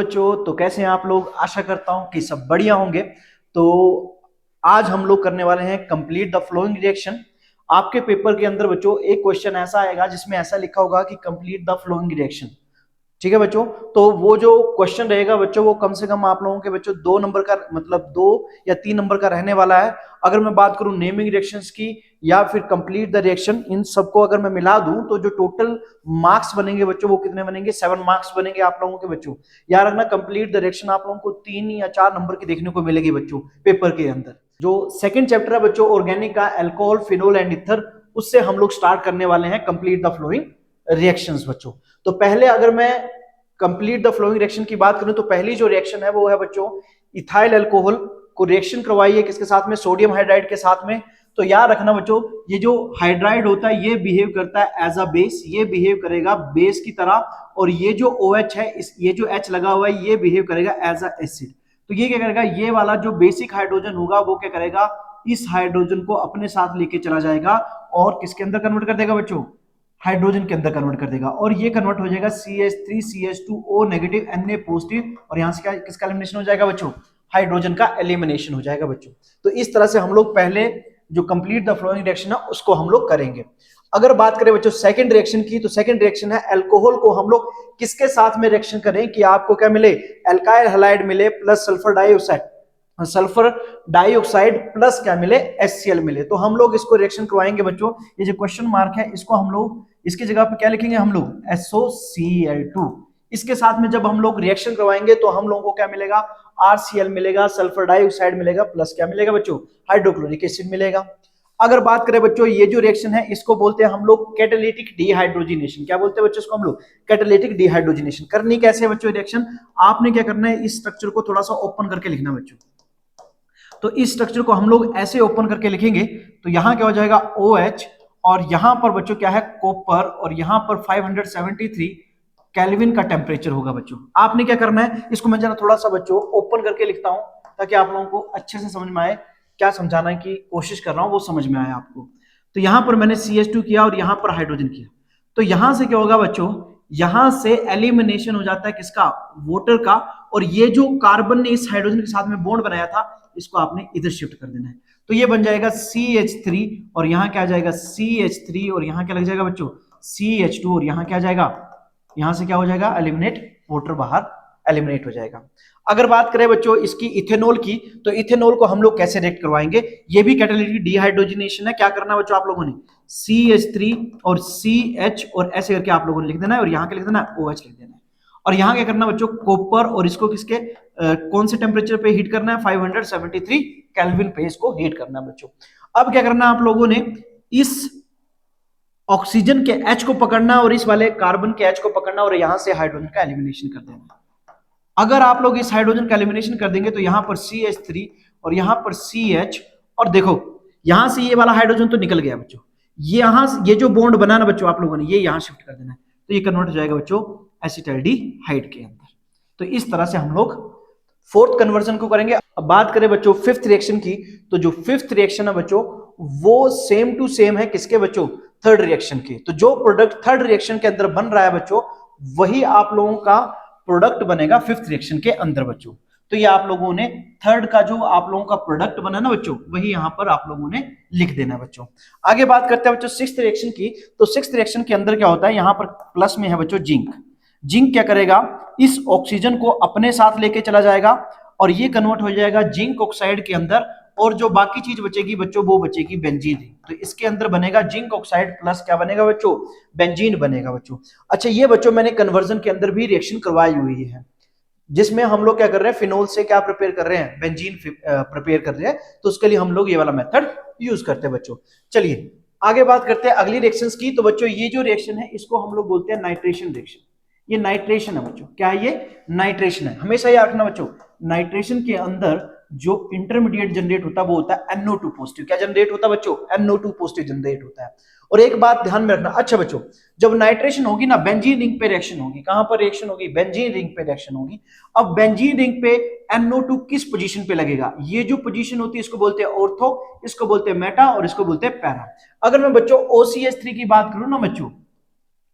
बच्चों, तो कैसे हैं आप लोग। आशा करता हूं कि सब बढ़िया होंगे। तो आज हम लोग करने वाले हैं कंप्लीट द फ्लोइंग रिएक्शन। आपके पेपर के अंदर बच्चों एक क्वेश्चन ऐसा आएगा जिसमें ऐसा लिखा होगा कि कंप्लीट द फ्लोइंग रिएक्शन। ठीक है बच्चों, तो वो जो क्वेश्चन रहेगा बच्चों वो कम से कम आप लोगों के बच्चों 2 नंबर का, मतलब 2 या 3 नंबर का रहने वाला है। अगर मैं बात करूं नेमिंग रिएक्शंस की या फिर कंप्लीट द रिएक्शन, इन सबको अगर मैं मिला दूं तो जो टोटल मार्क्स बनेंगे बच्चों वो कितने बनेंगे, 7 मार्क्स बनेंगे आप लोगों के बच्चों। याद रखना कंप्लीट द रिएक्शन आप लोगों को 3 या 4 नंबर की देखने को मिलेगी बच्चों पेपर के अंदर। जो सेकंड चैप्टर है बच्चों ऑर्गेनिक का, अल्कोहल, फिनोल एंड ईथर, उससे हम लोग स्टार्ट करने वाले हैं कंप्लीट द फ्लोइंग रिएक्शंस बच्चों। तो पहले अगर मैं कंप्लीट द फ्लोइंग रिएक्शन की बात करूं तो पहली जो रिएक्शन है वो है बच्चों इथाइल अल्कोहल को रिएक्शन करवाइए किसके साथ में, सोडियम हाइड्राइड के साथ में। तो याद रखना बच्चों ये जो हाइड्राइड होता है ये बिहेव करता है एज अ बेस, ये बिहेव करेगा बेस की तरह, और ये जो OH है ये जो H लगा हुआ है ये बिहेव करेगा एज अ एसिड। तो ये क्या करेगा, ये वाला जो बेसिक हाइड्रोजन होगा वो क्या करेगा, इस हाइड्रोजन को अपने साथ लेके चला जाएगा और किसके अंदर कन्वर्ट कर देगा बच्चों, हाइड्रोजन के अंदर कन्वर्ट कर देगा, और ये कन्वर्ट हो जाएगा CH3 CH2O negative Na positive, और यहां से क्या किसका एलिमिनेशन हो जाएगा बच्चों, हाइड्रोजन का एलिमिनेशन हो जाएगा बच्चों। तो इस तरह से हम लोग पहले जो कंप्लीट द फ्लोइंग रिएक्शन है उसको हम लोग करेंगे। अगर बात करें बच्चों सेकंड रिएक्शन की, तो सेकंड रिएक्शन है अल्कोहल को हम लोग किसके साथ में रिएक्शन करें कि आपको क्या मिले, एल्काइल हैलाइड मिले plus sulphur dioxide, sulphur dioxide plus क्या मिले, HCl मिले। तो हम लोग इसको रिएक्शन करवाएंगे बच्चों। ये जो क्वेश्चन मार्क है इसको हम लोग इसकी जगह पे क्या लिखेंगे, हम लोग SOCl2। इसके साथ में जब हम लोग रिएक्शन करवाएंगे तो हम लोगों को क्या मिलेगा, RCl मिलेगा, सल्फर डाइऑक्साइड मिलेगा, प्लस क्या मिलेगा बच्चों, हाइड्रोक्लोरिक एसिड मिलेगा। अगर बात करें बच्चों ये जो रिएक्शन है इसको बोलते हैं हम लोग कैटालिटिक डिहाइड्रोजिनेशन। क्या बोलते हैं बच्चों इसको हम लोग, कैटालिटिक डिहाइड्रोजिनेशन। करनी कैसे है बच्चों रिएक्शन, आपने क्या करना है, इस स्ट्रक्चर को थोड़ा सा ओपन करके लिखना बच्चों। तो इस स्ट्रक्चर को हम लोग ऐसे ओपन करके लिखेंगे तो यहां क्या हो जाएगा OH, और यहां पर बच्चों क्या है कॉपर, और यहां पर 573 केल्विन का टेम्परेचर होगा बच्चों। आपने क्या करना है, इसको मैं जरा थोड़ा सा बच्चों ओपन करके लिखता हूं ताकि आप लोगों को अच्छे से समझ में आए, क्या समझाने की कोशिश कर रहा हूं वो समझ में आए आपको। तो यहां पर मैंने CH2 किया और यहां पर हाइड्रोजन किया, तो यहां से क्या होगा बच्चों, यहां से एलिमिनेशन हो जाता है किसका, वाटर का, और ये जो कार्बन ने इस हाइड्रोजन के साथ में बॉन्ड बनाया था इसको आपने इधर शिफ्ट कर देना है। तो ये बन जाएगा CH3, और यहां क्या आ जाएगा CH3, और यहां क्या लग जाएगा बच्चों CH2, और यहां क्या आ जाएगा, यहां से क्या हो जाएगा एलिमिनेट, वाटर बाहर एलिमिनेट हो जाएगा। अगर बात करें बच्चों इसकी इथेनॉल की, तो इथेनॉल को हम लोग कैसे रिएक्ट करवाएंगे, ये भी कैटालिटिक डिहाइड्रोजनेशन है। क्या करना है बच्चों आप लोगों ने, CH3 और CH और ऐसे करके आप लोगों ने लिख देना है, और यहां क्या लिख देना है OH लिख देना है। और यहां क्या करना बच्चों, कॉपर, और इसको किसके कौन से टेम्परेचर पे हीट करना है, 573 केल्विन पे इसको हीट करना है बच्चों। अब क्या करना है आप लोगों ने, इस ऑक्सीजन के H को पकड़ना और इस वाले कार्बन के H को पकड़ना, और यहां से हाइड्रोजन का एलिमिनेशन कर देना। अगर आप लोग इस हाइड्रोजन का एलिमिनेशन कर देंगे तो यहां पर CH3 और यहां पर CH, और देखो यहां से ये वाला हाइड्रोजन तो निकल गया बच्चों, ये यहां ये जो बॉन्ड बनाना बच्चों आप लोगों ने ये यहां शिफ्ट कर देना है, तो ये कन्वर्ट हो जाएगा बच्चों एसिटाल्डिहाइड के अंदर। तो इस तरह से हम लोग फोर्थ कन्वर्जन को करेंगे। अब बात करें बच्चों फिफ्थ रिएक्शन की, तो जो फिफ्थ रिएक्शन है बच्चों वो सेम टू सेम है किसके बच्चों, थर्ड रिएक्शन के। तो जो प्रोडक्ट थर्ड रिएक्शन के अंदर बन रहा है बच्चों वही आप लोगों का प्रोडक्ट बनेगा फिफ्थ रिएक्शन के अंदर बच्चों। तो ये आप लोगों ने थर्ड का जो आप लोगों का प्रोडक्ट बना ना बच्चों वही यहां पर आप लोगों ने लिख देना है बच्चों। आगे बात करते हैं बच्चों सिक्स्थ रिएक्शन की, तो सिक्स्थ रिएक्शन के अंदर क्या होता है, यहां पर प्लस में है बच्चों जिंक। जिंक क्या करेगा, इस ऑक्सीजन को अपने साथ लेके चला जाएगा और ये कन्वर्ट हो जाएगा जिंक ऑक्साइड के अंदर, और जो बाकी चीज बचेगी बच्चों वो बचेगी बेंजीन। तो इसके अंदर बनेगा जिंक ऑक्साइड प्लस क्या बनेगा बच्चों, बेंजीन बनेगा बच्चों। अच्छा ये बच्चों मैंने कन्वर्जन के अंदर भी रिएक्शन करवाई हुई है, जिसमें हम लोग क्या कर रहे हैं, फिनोल से क्या प्रिपेयर कर रहे हैं, बेंजीन प्रिपेयर कर रहे हैं। तो उसके लिए हम लोग ये वाला मेथड यूज करते हैं बच्चों। चलिए आगे बात करते हैं अगली रिएक्शंस की। तो बच्चों ये जो रिएक्शन है इसको हम लोग बोलते हैं नाइट्रेशन रिएक्शन। ये नाइट्रेशन है बच्चों, क्या है ये, नाइट्रेशन है। हमेशा याद रखना बच्चों नाइट्रेशन के अंदर जो इंटरमीडिएट जनरेट होता है वो होता है NO2 पॉजिटिव। क्या जनरेट होता है बच्चों, NO2 पॉजिटिव जनरेट होता है। और एक बात ध्यान में रखना, अच्छा बच्चों जब नाइट्रेशन होगी ना बेंजीन रिंग पे रिएक्शन होगी, कहां पर रिएक्शन होगी, बेंजीन रिंग पे रिएक्शन होगी। अब बेंजीन रिंग पे NO2 किस पोजीशन पे लगेगा, ये जो पोजीशन होती है इसको बोलते हैं ऑर्थो, इसको बोलते हैं मेटा, और इसको बोलते हैं पैरा। अगर मैं बच्चों OCH3 की बात करूं ना बच्चों,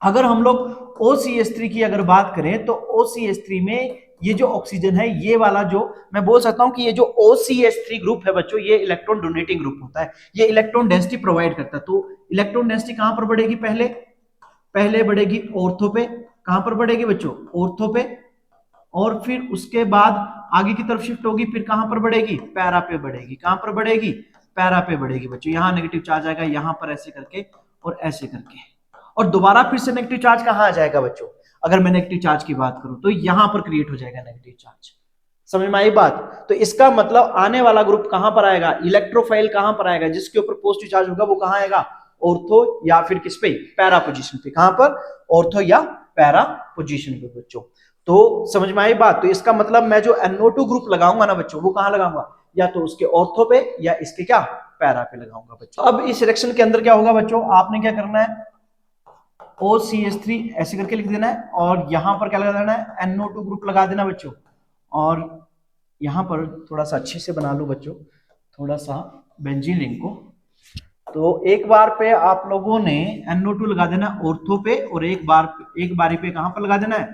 अगर हम लोग OCH3 की अगर बात करें तो OCH3 में ये जो ऑक्सीजन है, ये वाला जो मैं बोल सकता हूं कि ये जो OCH3 ग्रुप है बच्चों, ये इलेक्ट्रॉन डोनेटिंग ग्रुप होता है, ये इलेक्ट्रॉन डेंसिटी प्रोवाइड करता है। तो इलेक्ट्रॉन डेंसिटी कहां पर बढ़ेगी? पहले बढ़ेगी ऑर्थो पे। कहां पर बढ़ेगी बच्चों? ऑर्थो पे। और फिर उसके बाद आगे की तरफ शिफ्ट होगी, फिर कहां पर बढ़ेगी? पैरा पे बढ़ेगी। कहां पर बढ़ेगी? पैरा पे बढ़ेगी बच्चों। यहां नेगेटिव चार्ज आएगा, यहां पर ऐसे करके और ऐसे करके, और दोबारा फिर से नेगेटिव चार्ज कहां आ जाएगा बच्चों? अगर मैं नेगेटिव चार्ज की बात करूं तो यहां पर क्रिएट हो जाएगा नेगेटिव चार्ज। समझ में आई बात? तो इसका मतलब आने वाला ग्रुप कहां पर आएगा? इलेक्ट्रोफाइल कहां पर आएगा? जिसके ऊपर पॉजिटिव चार्ज होगा वो कहां आएगा? ऑर्थो या फिर किस पे? पैरा पोजीशन पे। कहां पर? ऑर्थो या पैरा पोजीशन पे बच्चों। तो समझ में आई बात? तो इसका मतलब मैं जो NO2 ग्रुप लगाऊंगा ना बच्चों, वो कहां लगाऊंगा? या तो उसके ऑर्थो पे या इसके क्या? पैरा पे लगाऊंगा बच्चों। अब इस रिएक्शन के अंदर क्या होगा बच्चों? आपने क्या करना है? OCH3 ऐसे करके लिख देना है, और यहां पर क्या लगा देना है? NO2 ग्रुप लगा देना बच्चों। और यहां पर थोड़ा सा अच्छे से बना लो बच्चों, थोड़ा सा बेंजीन रिंग को। तो एक बार पे आप लोगों ने NO2 लगा देना ऑर्थो पे, और एक बारी पे कहां पर लगा देना है?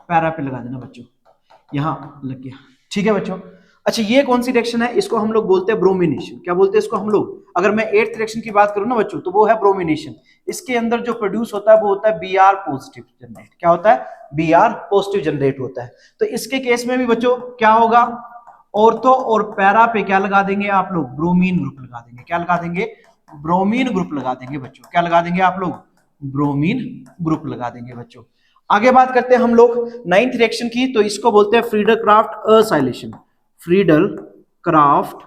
पैरा पे लगा देना बच्चों। यहां लग गया, ठीक है बच्चों। अच्छा, ये कौन सी रिएक्शन है? इसको हम लोग बोलते हैं ब्रोमिनेशन। क्या बोलते हैं इसको हम लोग? अगर मैं 8th रिएक्शन की बात करूं ना बच्चों, तो वो है ब्रोमिनेशन। इसके अंदर जो प्रोड्यूस होता है वो होता है Br पॉजिटिव जनरेट। क्या होता है? Br पॉजिटिव जनरेट होता है। तो इसके केस में भी बच्चों क्या होगा? ऑर्थो और पैरा पे क्या लगा देंगे आप लोग? ब्रोमीन ग्रुप लगा देंगे। क्या लगा देंगे? ब्रोमीन ग्रुप लगा देंगे बच्चों। क्या लगा देंगे आप लोग? ब्रोमीन ग्रुप लगा देंगे बच्चों। आगे बात करते हैं हम लोग 9th रिएक्शन की। तो इसको बोलते हैं Friedel craft acylation. Friedel craft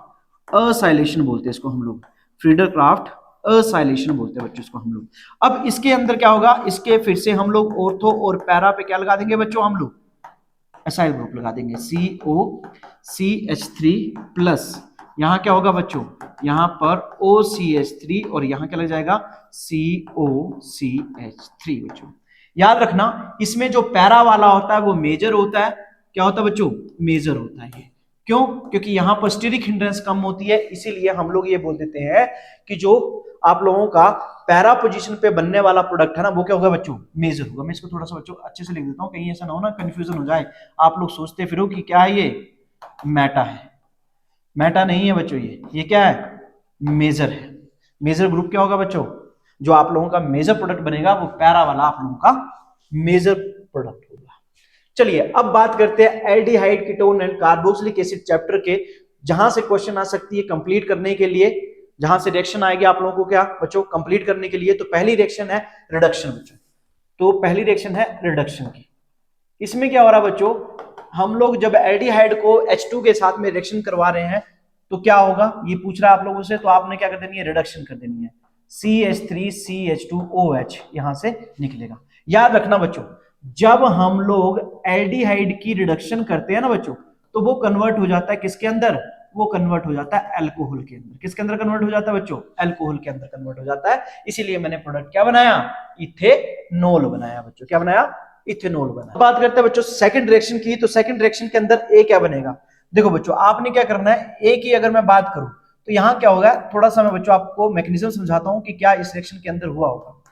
acylation बोलते हैं इसको हम लोग। फ्रीडल क्राफ्ट असाइलेशन बोलते हैं बच्चों इसको हम लोग। अब इसके अंदर क्या होगा? इसके फिर से हम लोग ऑर्थो और पैरा पे क्या लगा देंगे बच्चों? हम लोग एसाइल ग्रुप लगा देंगे, COCH3 प्लस। यहां क्या होगा बच्चों? यहां पर OCH3, और यहां क्या लग जाएगा? COCH3 बच्चों। याद रखना, इसमें जो पैरा वाला होता है वो मेजर होता है। क्या होता है बच्चों? मेजर होता है ये। क्यों? क्योंकि यहां पर स्टीरिक हिंड्रेंस कम होती है, इसीलिए हम लोग ये बोल देते हैं कि जो आप लोगों का पैरा पोजीशन पे बनने वाला प्रोडक्ट है ना, वो क्या होगा बच्चों? मेजर होगा। मैं इसको थोड़ा सा बच्चों अच्छे से लिख देता हूं, कहीं ऐसा ना हो ना कंफ्यूजन हो जाए, आप लोग सोचते फिरो कि क्या है ये? मेटा है। मेटा नहीं है बच्चों, ये क्या है? मेजर है। मेजर ग्रुप क्या होगा बच्चों? जो आप लोगों का मेजर प्रोडक्ट बनेगा वो पैरा वाला आप लोगों का मेजर प्रोडक्ट होगा। चलिए अब बात करते हैं aldehyde, ketone and carboxylic acid chapter के, जहां से क्वेश्चन आ सकती है कंप्लीट करने के लिए, जहां से रिएक्शन आएगी आप लोगों को क्या बच्चों? कंप्लीट करने के लिए। तो पहली रिएक्शन है रिडक्शन बच्चों। तो पहली रिएक्शन है रिडक्शन की। इसमें क्या हो रहा है बच्चों? हम लोग जब एल्डिहाइड को H2 के साथ में रिएक्शन करवा रहे हैं तो क्या होगा? ये पूछ रहा है आप लोगों से, तो आपने क्या कर देनी है? रिडक्शन कर देनी है। CH3CH2OH यहां से निकलेगा। याद रखना बच्चों, जब हम लोग एल्डिहाइड की रिडक्शन करते हैं ना बच्चों, तो वो कन्वर्ट हो जाता है किसके अंदर? वो कन्वर्ट हो जाता है अल्कोहल के अंदर। किसके अंदर कन्वर्ट हो जाता है बच्चों? अल्कोहल के अंदर कन्वर्ट हो जाता है। इसीलिए मैंने प्रोडक्ट क्या बनाया? इथेनॉल बनाया बच्चों। क्या बनाया? इथेनॉल बनाया। बात करते हैं बच्चों सेकंड रिएक्शन की। तो सेकंड रिएक्शन के अंदर ए क्या बनेगा? देखो बच्चों, आपने क्या करना है, ए की अगर मैं बात करूं तो यहां क्या होगा? थोड़ा सा मैं बच्चों आपको मैकेनिज्म समझाता हूं कि क्या इस रिएक्शन के अंदर हुआ होगा।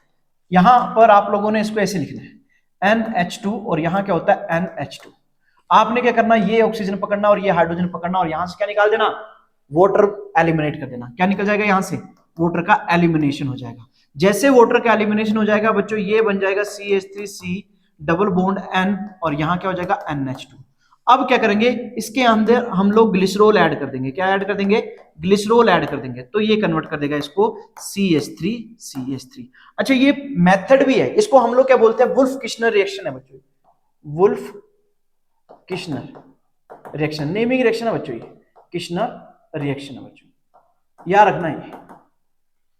यहां पर आप लोगों ने इसको ऐसे लिखना है NH2, और यहां क्या होता है? NH2। आपने क्या करना? ये ऑक्सीजन पकड़ना और ये हाइड्रोजन पकड़ना, और यहां से क्या निकाल देना? वाटर एलिमिनेट कर देना। क्या निकल जाएगा यहां से? वाटर का एलिमिनेशन हो जाएगा। जैसे वाटर का एलिमिनेशन हो जाएगा बच्चों, ये बन जाएगा CH3C डबल बॉन्ड N, और यहां क्या हो जाएगा? NH2। अब क्या करेंगे? इसके अंदर हम लोग ग्लिसरॉल ऐड कर देंगे। क्या ऐड कर देंगे? ग्लिसरॉल ऐड कर देंगे। तो ये कन्वर्ट कर देगा इसको CH3CH3। अच्छा, ये मेथड भी है, इसको हम लोग क्या बोलते हैं? वुल्फ किश्नर रिएक्शन है बच्चों। Wolff Kishner reaction, naming reaction है बच्चों, ये किश्नर रिएक्शन है बच्चों। याद रखना, ये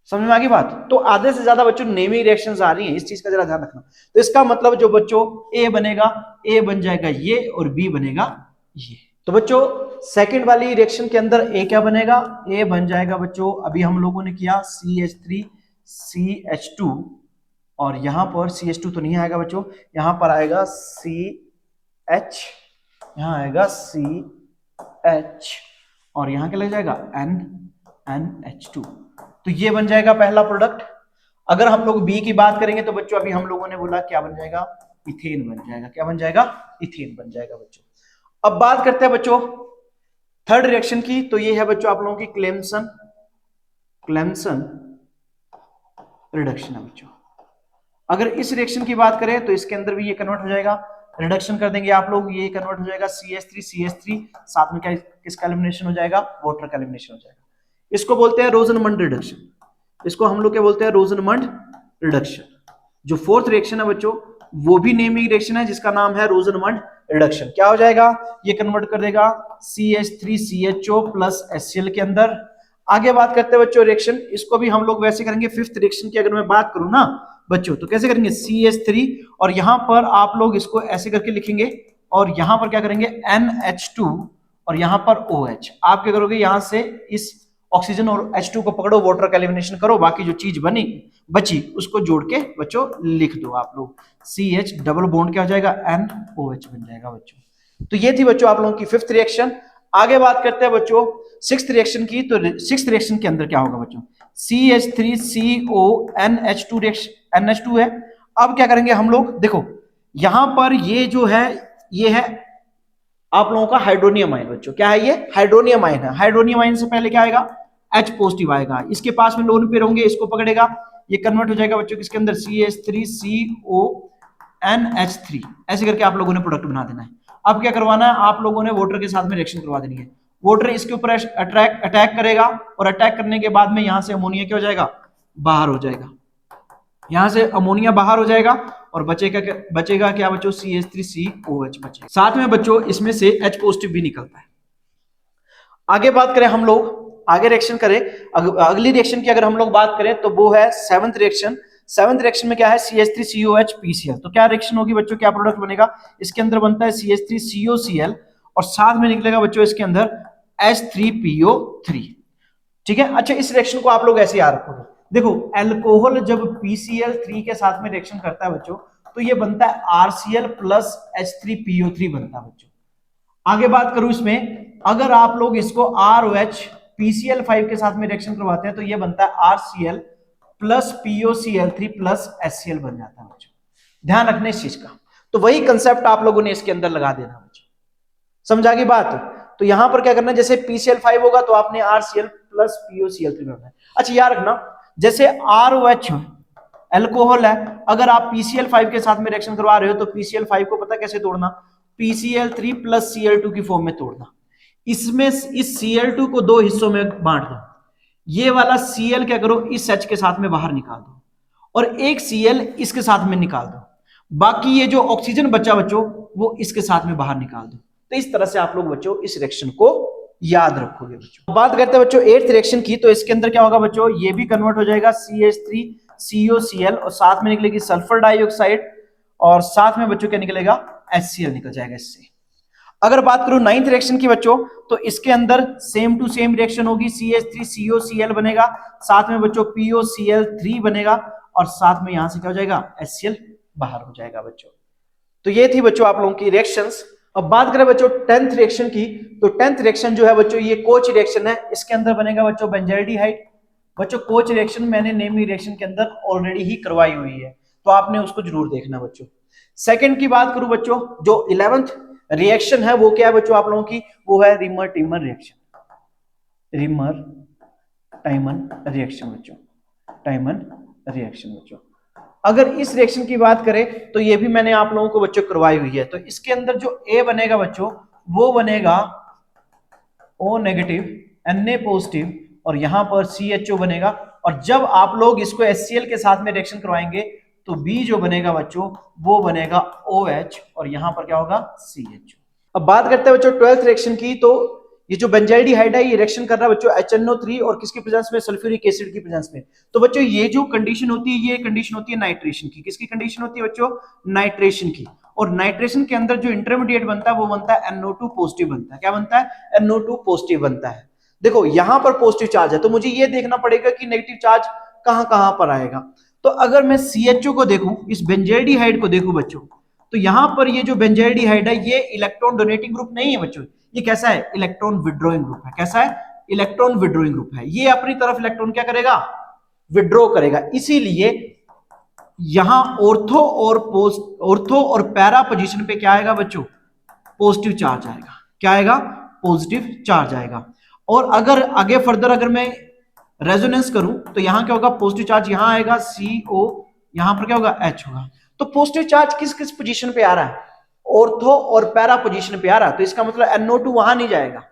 समझ में आ गई बात? तो आधे से ज्यादा बच्चों नेमिंग रिएक्शंस आ रही हैं, इस चीज का जरा ध्यान रखना। तो इसका मतलब जो बच्चों ए बनेगा, ए बन जाएगा ये, और बी बनेगा ये। तो बच्चों सेकंड वाली रिएक्शन के अंदर ए क्या बनेगा? ए बन जाएगा बच्चों, अभी हम लोगों ने किया CH3CH2, और यहां पर CH2 तो नहीं आएगा बच्चों, यहां पर आएगा CH, यहां आएगा CH, और यहां क्या लग जाएगा? NH2। तो ये बन जाएगा पहला प्रोडक्ट। अगर हम लोग बी की बात करेंगे तो बच्चों अभी हम लोगों ने बोला क्या बन जाएगा? इथेन बन जाएगा। क्या बन जाएगा? इथेन बन जाएगा बच्चों। अब बात करते हैं बच्चों थर्ड रिएक्शन की, तो ये है बच्चों आप लोगों की क्लेम्सन रिडक्शन है बच्चों। अगर इस रिएक्शन की बात करें तो इसके अंदर भी ये कन्वर्ट हो जाएगा, रिडक्शन कर देंगे आप लोग, ये कन्वर्ट हो जाएगा CH3 साथ में क्या किसका एलिमिनेशन हो जाएगा, वाटर का एलिमिनेशन हो जाएगा। इसको बोलते हैं रोजनमंड रिडक्शन, इसको हम लोग क्या बोलते हैं, रोजनमंड रिडक्शन। जो फोर्थ रिएक्शन है बच्चों वो भी नेमिंग रिएक्शन है जिसका नाम है रोजनमंड रिडक्शन। क्या हो जाएगा, ये कन्वर्ट कर देगा CH3CHO प्लस HCl के अंदर। आगे बात करते हैं बच्चों रिएक्शन, इसको भी हम लोग वैसे करेंगे। फिफ्थ रिएक्शन की अगर मैं बात करूं ना बच्चों तो कैसे करेंगे, CH3 और यहां पर आप लोग इसको ऐसे करके लिखेंगे और यहां पर क्या करेंगे NH2 और यहां पर OH। आप क्या करोगे, यहां से इस ऑक्सीजन और H2 को पकड़ो, वाटर का एलिमिनेशन करो, बाकी जो चीज बनी बची उसको जोड़ के बच्चों लिख दो आप लोग, CH डबल बॉन्ड क्या हो जाएगा, NOH बन जाएगा बच्चों। तो ये थी बच्चों आप लोगों की फिफ्थ रिएक्शन। आगे बात करते हैं बच्चों सिक्स्थ रिएक्शन की, तो सिक्स्थ रिएक्शन के अंदर क्या होगा बच्चों, CH3CO NH2 रिएक्शन NH2 है। अब क्या करेंगे हम लोग, देखो यहां पर ये जो है ये है आप लोगों का हाइड्रोनियम आयन बच्चों। क्या है ये, हाइड्रोनियम आयन है। हाइड्रोनियम आयन से पहले क्या आएगा, H पॉजिटिव आएगा, इसके पास में लोन पेयर होंगे, इसको पकड़ेगा, ये कन्वर्ट हो जाएगा बच्चों किसके अंदर, CH3CO NH3। ऐसे करके आप लोगों ने प्रोडक्ट बना देना है। अब क्या करवाना है, आप लोगों ने वाटर के साथ में रिएक्शन करवा देनी है। वाटर इसके ऊपर अटैक करेगा और अटैक करने के बाद में यहां से अमोनिया क्या हो जाएगा, बाहर हो जाएगा। यहां से अमोनिया बाहर हो जाएगा और बचेगा क्या बच्चों, CH3COH बचेगा। साथ में बच्चों इसमें से H पॉजिटिव भी निकलता है। आगे बात करें हम लोग, आगे रिएक्शन करें, अगली रिएक्शन की अगर हम लोग बात करें तो वो है सेवंथ रिएक्शन। सेवंथ रिएक्शन में क्या है, CH3COH PCl। तो क्या रिएक्शन होगी बच्चों, क्या प्रोडक्ट बनेगा, इसके अंदर बनता है CH3COCl और साथ में निकलेगा बच्चों इसके अंदर H3PO3। ठीक है। अच्छा इस रिएक्शन को आप लोग ऐसे याद रखोगे, देखो अल्कोहल जब PCl3 के साथ में रिएक्शन करता है बच्चों तो ये बनता है RCl प्लस H3PO3 बनता है बच्चों। आगे बात करूं इसमें, अगर आप लोग इसको ROH PCl5 के साथ में रिएक्शन करवाते हैं तो ये बनता है RCl plus POCl3 plus HCl बन जाता है बच्चों। ध्यान रखने इस चीज का, तो वही कंसेप्ट आप लोगों ने इसके अंदर लगा देना बच्चों। समझा की बात, तो यहां पर क्या करना है, जैसे PCl5 होगा तो आपने RCl प्लस POCl3 बनाना है। अच्छा याद रखना, जैसे ROH अल्कोहल है, अगर आप PCl5 के साथ में रिएक्शन करवा रहे हो तो PCl5 को पता कैसे तोड़ना, PCl3 प्लस Cl2 की फॉर्म में तोड़ना। इसमें इस Cl2 को दो हिस्सों में बांट दो, ये वाला Cl क्या करो इस H के साथ में बाहर निकाल दो और एक Cl इसके साथ में निकाल दो, बाकी ये जो ऑक्सीजन बचा बच्चों वो इसके साथ में बाहर निकाल दो। तो इस तरह से आप लोग बच्चों इस रिएक्शन को याद रखोगे बच्चों। बात करते हैं बच्चों एट्थ रिएक्शन की, तो इसके अंदर क्या होगा बच्चों, ये भी कन्वर्ट हो जाएगा CH3COCl और साथ में निकलेगी सल्फर डाइऑक्साइड और साथ में बच्चों क्या निकलेगा, HCl निकल जाएगा इससे। अगर बात करूं नाइन्थ रिएक्शन की बच्चों, तो इसके अंदर सेम टू सेम रिएक्शन होगी, CH3COCl बनेगा, साथ में बच्चों POCl3 बनेगा और साथ में यहां से क्या हो जाएगा, HCl बाहर हो जाएगा बच्चों। तो ये थी बच्चों आप लोगों की रिएक्शंस। अब बात करें बच्चों टेंथ रिएक्शन की, तो टेंथ रिएक्शन जो है बच्चों ये कोच रिएक्शन है। इसके अंदर बनेगा बच्चों बेंजाइल्डिहाइड। बच्चों कोच रिएक्शन मैंने नेमी रिएक्शन के अंदर ऑलरेडी ही करवाई हुई है, तो आपने उसको जरूर देखना बच्चों। सेकंड की बात करूं बच्चों, जो 11th रिएक्शन है वो क्या है बच्चों आप लोगों की, वो है रिमर टाइमन रिएक्शन। रिमर टाइमन रिएक्शन बच्चों, टाइमन रिएक्शन बच्चों। अगर इस रिएक्शन की बात करें तो ये भी मैंने आप लोगों को बच्चों करवाई हुई है। तो इसके अंदर जो A बनेगा बच्चों वो बनेगा O नेगेटिव Na पॉजिटिव और यहां पर CHO बनेगा, और जब आप लोग इसको HCl के साथ में रिएक्शन करवाएंगे तो B जो बनेगा बच्चों वो बनेगा OH और यहां पर क्या होगा, CHO। अब बात करते हैं बच्चों 12th रिएक्शन की, तो ये जो बेंजाइल्डिहाइड है ये रिएक्शन कर रहा है बच्चों HNO3 और किसकी प्रेजेंस में, सल्फ्यूरिक एसिड की प्रेजेंस में। तो बच्चों ये जो कंडीशन होती है ये कंडीशन होती है नाइट्रेशन की। किसकी कंडीशन होती है बच्चों, नाइट्रेशन की। और नाइट्रेशन के अंदर जो इंटरमीडिएट बनता है वो बनता है NO2 पॉजिटिव बनता है। क्या बनता है, NO2 पॉजिटिव बनता है। देखो यहां पर पॉजिटिव चार्ज है तो मुझे ये देखना पड़ेगा कि नेगेटिव चार्ज कहां कहां पर आएगा। तो अगर मैं CHO को देखूं, इस बेंजाइल्डिहाइड को देखूं बच्चों, तो यहां पर ये जो बेंजाइल्डिहाइड है ये इलेक्ट्रॉन डोनेटिंग ग्रुप नहीं है बच्चों, ये कैसा है, इलेक्ट्रॉन विड्रॉइंग ग्रुप है। कैसा है, इलेक्ट्रॉन विड्रॉइंग ग्रुप है। ये अपनी तरफ इलेक्ट्रॉन क्या करेगा, विड्रॉ करेगा। इसीलिए यहां ऑर्थो और पैरा पोजीशन पे क्या आएगा बच्चों, पॉजिटिव चार्ज आएगा। क्या आएगा? पॉजिटिव चार्ज आएगा। और अगर आगे फर्दर अगर मैं रेजोनेंस करूं तो यहां क्या होगा? पॉजिटिव चार्ज यहां आएगा CO, यहां पर क्या होगा? H होगा। तो पॉजिटिव चार्ज किस किस पोजीशन पे आ रहा है? ऑर्थो और पैरा पोजीशन पे आ रहा है। तो इसका मतलब NO2 वहां नहीं जाएगा।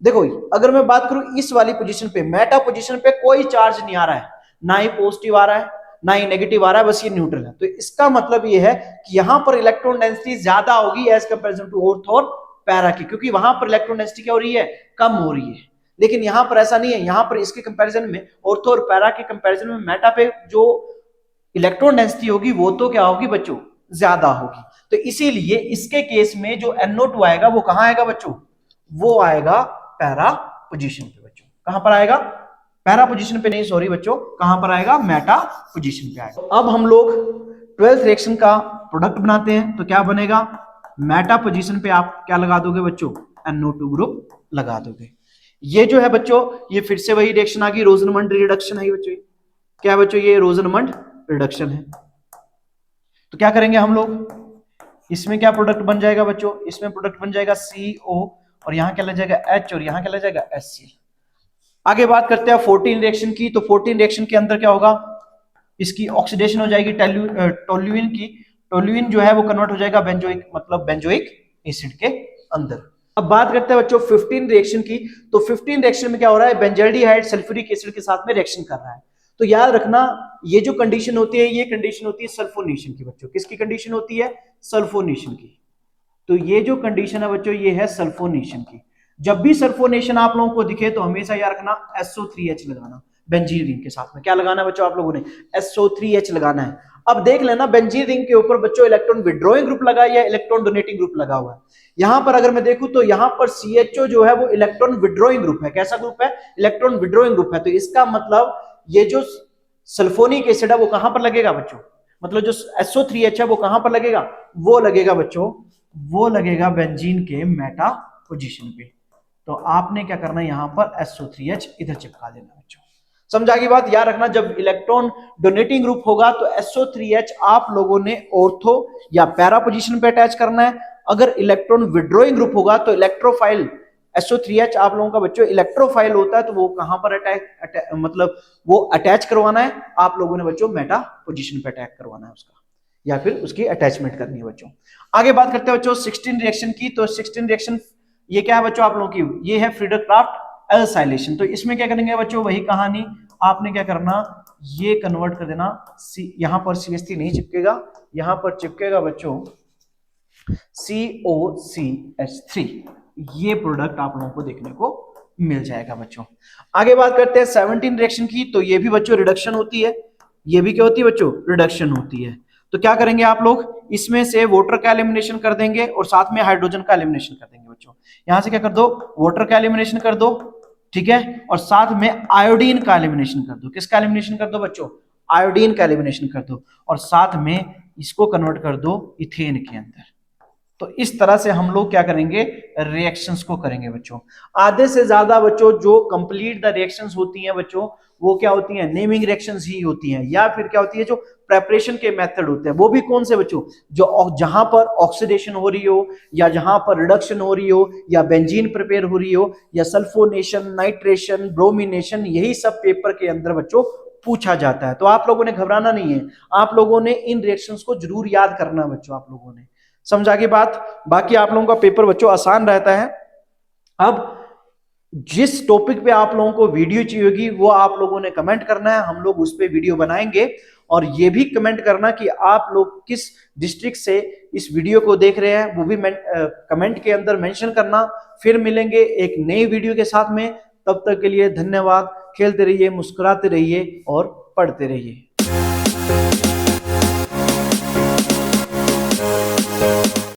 देखो अगर मैं बात करूं इस वाली पोजीशन पे, मेटा पोजीशन पे कोई चार्ज नहीं आ रहा है, ना ही पॉजिटिव आ रहा है ना ही नेगेटिव आ रहा है, बस ये न्यूट्रल है। तो इसका मतलब ये है कि यहां पर इलेक्ट्रॉन डेंसिटी ज्यादा होगी एज कंपेरिजन टू ऑर्थो और पैरा की, क्योंकि वहां पर इलेक्ट्रॉन डेंसिटी क्या हो रही है? कम हो रही है। लेकिन यहां पर ऐसा नहीं है, यहां पर इसके कंपैरिजन में, ऑर्थो और पैरा के कंपैरिजन में मेटा पे जो इलेक्ट्रॉन डेंसिटी होगी वो तो क्या होगी बच्चों? ज्यादा होगी। तो इसीलिए इसके केस में जो NO2 आएगा वो कहां आएगा बच्चों? वो आएगा पैरा पोजीशन पे बच्चों। कहां पर आएगा? पैरा पोजीशन पे नहीं, सॉरी बच्चों, कहां पर आएगा? मेटा पोजीशन पे आएगा। अब हम लोग 12th रिएक्शन का प्रोडक्ट बनाते हैं, तो क्या बनेगा? मेटा पोजीशन पे आप क्या लगा दोगे बच्चों? NO2 ग्रुप लगा दोगे। ये जो है बच्चों, ये फिर से वही रिएक्शन आ गई, रोजनमंड रिडक्शन है बच्चों। क्या है बच्चों? ये रोजनमंड रिडक्शन है। तो क्या करेंगे हम लोग? इसमें क्या प्रोडक्ट बन जाएगा बच्चों? इसमें प्रोडक्ट बन जाएगा CO, और यहां क्या लग जाएगा? H, और यहां क्या लग जाएगा? HCl। आगे बात करते हैं 14 रिएक्शन की। तो 14 रिएक्शन के अंदर क्या होगा? इसकी ऑक्सीडेशन हो जाएगी टोल्यूइन की। टोल्यूइन जो है वो कन्वर्ट हो जाएगा बेंजोइक, मतलब बेंजोइक एसिड के अंदर। अब बात करते हैं बच्चों 15 रिएक्शन की। तो 15 रिएक्शन में क्या हो रहा है? बेंजल्डिहाइड सल्फ्यूरिक एसिड के साथ में रिएक्शन कर रहा है। तो याद रखना, ये जो कंडीशन होती है, ये कंडीशन होती है सल्फोनेशन की बच्चों। किसकी कंडीशन होती है? सल्फोनेशन की। तो ये जो कंडीशन है बच्चों, ये है सल्फोनेशन की। जब भी सल्फोनेशन आप लोगों को दिखे तो हमेशा याद रखना SO3H लगाना बेंजीन रिंग के साथ में। क्या लगाना है बच्चों आप लोगों ने? SO3H लगाना है। अब देख लेना बेंजीन रिंग के ऊपर बच्चों इलेक्ट्रॉन विड्रॉइंग ग्रुप लगा या इलेक्ट्रॉन डोनेटिंग ग्रुप लगा हुआ है। यहां पर अगर मैं देखूं तो यहां पर CHO जो है वो इलेक्ट्रॉन विड्रॉइंग ग्रुप है। कैसा ग्रुप है? इलेक्ट्रॉन विड्रॉइंग ग्रुप है। तो इसका मतलब ये जो सल्फोनिक एसिड है वो कहां पर लगेगा बच्चों? मतलब जो SO3H है वो कहां पर लगेगा? वो लगेगा बच्चों, वो लगेगा बेंजीन के मेटा पोजीशन पे। तो आपने क्या करना है? यहां पर SO3H इधर चिपका देना बच्चों। समझा की बात? याद रखना, जब इलेक्ट्रॉन डोनेटिंग ग्रुप होगा तो SO3H आप लोगों ने ऑर्थो या पैरा पोजीशन पे अटैच करना है। अगर इलेक्ट्रॉन विड्रॉइंग ग्रुप होगा तो इलेक्ट्रोफाइल SO3H आप लोगों का बच्चों इलेक्ट्रोफाइल होता है, तो वो कहां पर अटैच मतलब वो अटैच करवाना है आप लोगों ने बच्चों? मेटा पोजीशन पे अटैक करवाना है उसका, या फिर उसकी अटैचमेंट करनी है बच्चों। आगे बात करते हैं बच्चों 16 रिएक्शन की। तो 16 रिएक्शन ये क्या है बच्चों आप लोगों की? ये है फ्रीडरक्राफ्ट एल्साइलेशन। तो इसमें क्या करेंगे बच्चों? वही कहानी, आपने क्या करना? ये कन्वर्ट कर देना। यहां पर CH3 नहीं चिपकेगा, यहां पर चिपकेगा बच्चों COCH3। ये प्रोडक्ट आप लोगों को देखने को मिल जाएगा बच्चों। आगे बात करते हैं 17 रिएक्शन की। तो ये भी बच्चों रिडक्शन होती है। ये भी क्या होती है बच्चों? रिडक्शन होती है। तो क्या करेंगे आप लोग? इसमें से वाटर का एलिमिनेशन कर देंगे और साथ में हाइड्रोजन का एलिमिनेशन कर देंगे बच्चों। यहां से क्या कर दो? वाटर का एलिमिनेशन कर दो, ठीक है, और साथ में आयोडीन का एलिमिनेशन कर दो। किसका एलिमिनेशन कर दो बच्चों? आयोडीन का एलिमिनेशन कर दो, और साथ में इसको कन्वर्ट कर दो इथेन के अंदर। तो इस तरह से हम लोग क्या करेंगे? रिएक्शंस को करेंगे बच्चों। आधे से ज्यादा बच्चों जो कंप्लीट द रिएक्शंस होती हैं बच्चों, वो क्या होती हैं? नेमिंग रिएक्शंस ही होती हैं, या फिर क्या होती है जो प्रेपरेशन के मेथड होते हैं, वो भी कौन से बच्चों? जो जहां पर ऑक्सीडेशन हो रही हो, या जहां पर रिडक्शन हो रही हो, या बेंजीन प्रिपेयर हो रही हो, या सल्फोनेशन, नाइट्रेशन, ब्रोमिनेशन, यही सब पेपर के अंदर बच्चों पूछा जाता है। तो आप लोगों ने घबराना नहीं है, आप लोगों ने इन रिएक्शंस को जरूर याद करना बच्चों। आप लोगों ने समझा की बात? बाकी आप लोगों का पेपर बच्चों आसान रहता है। अब जिस टॉपिक पे आप लोगों को वीडियो चाहिए होगी वो आप लोगों ने कमेंट करना है, हम लोग उस पे वीडियो बनाएंगे। और ये भी कमेंट करना कि आप लोग किस डिस्ट्रिक्ट से इस वीडियो को देख रहे हैं, वो भी कमेंट के अंदर मेंशन करना। फिर मिलेंगे एक नई वीडियो के साथ में, तब तक के लिए धन्यवाद। खेलते रहिए, मुस्कुराते रहिए और पढ़ते रहिए।